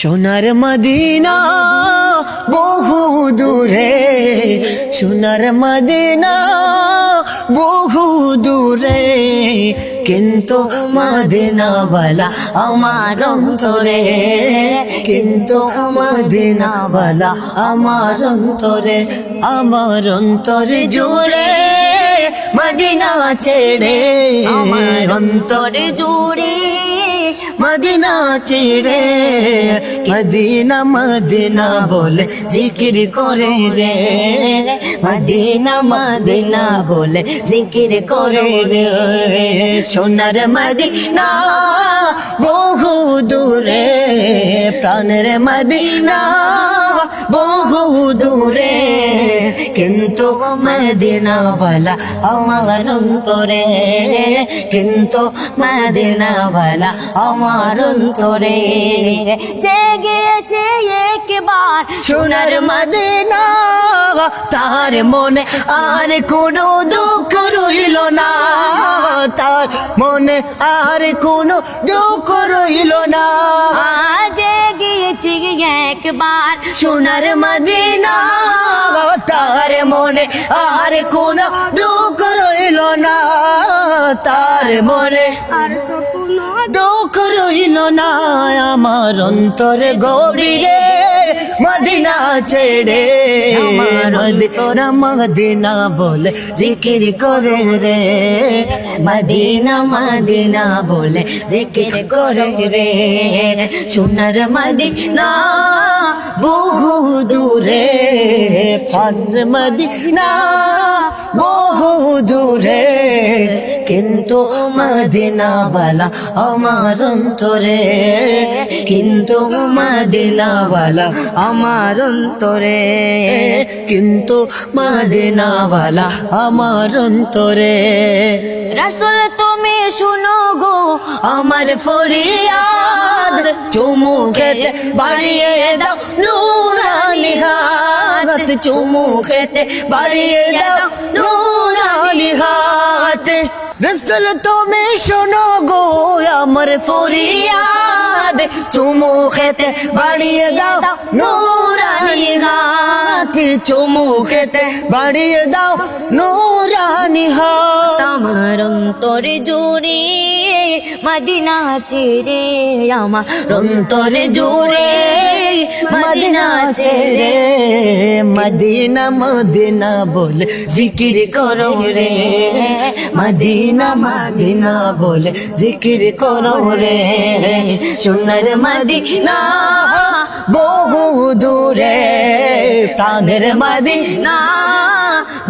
সোনার মদিনা বহু দূরে, সোনার মদিনা বহু দূরে, কিন্তু মদিনাওয়ালা আমার অন্তরে, কিন্তু মদিনাওয়ালা আমার অন্তরে, আমার অন্তরে জুড়ে মদিনা ছেড়ে, আমার অন্তরে জুড়ে মদিনা ছেড়ে, মদিনা মদিনা বলে জিকির করে রে, মদিনা মদিনা বলে জিকির করে রে। সোনার মদিনা বহু দূরে, প্রাণের মদিনা বহু দূরে, কিন্তু মদিনাওয়ালা আমার অন্তরে, কিন্তু মদিনাওয়ালা আমার অন্তরে। জেগেছে একবার সোনার মদিনা, তার মনে আর কোনো দুঃখ রইল না, তার মনে আর কোনো দুঃখ রইল না। জেগেছে একবার সোনার মদিনা, তার মনে আর কোনো দুঃখ রইল না, তার মনে আর তো কোনো দুঃখ রইল না। আমার অন্তরে গভীরে মদিনা ছেড়ে, মদিনা মদিনা বলে জিকির করে রে, মদিনা মদিনা বলে জিকির করে রে। সোনার মদিনা বহু দূরে, প্রাণের মদিনা বহু দূরে, কিন্তু মদিনাওয়ালা আমার অন্তরে, কিন্তু মদিনাওয়ালা আমার অন্তরে। কিন্তু মদিনাওয়ালা আমার অন্তরে। রাসূল তুমি শুনো গো আমার ফরিয়াদ, চুমু খেতে বাড়িয়ে দাও নূরানি হাত, চুমু খেতে বাড়িয়ে দাও নূরানি হাত। রাসূল তুমি শোনো গো আমার ফরিয়াদ, চুমু খেতে বাড়িয়ে দাও নূরানি হাত, চুমু খেতে বাড়িয়ে দাও নূরানি হাত। আমার অন্তরে জুড়ে মদিনা ছেড়ে, আমার অন্তরে জুড়ে মদিনা ছেড়ে, মদিনা মদিনা বলে জিকির করো রে, মদিনা মদিনা বলে জিকির করো রে। সোনার মদিনা বহু দূরে, প্রাণের মদিনা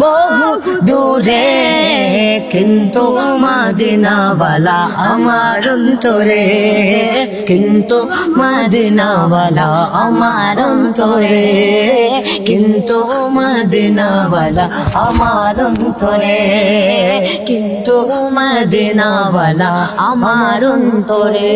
বহু দূরে, কিন্তু মদিনাওয়ালা আমার অন্তরে, কিন্তু মদিনাওয়ালা আমার অন্তরে, কিন্তু মদিনাওয়ালা আমার অন্তরে, কিন্তু মদিনাওয়ালা আমার অন্তরে।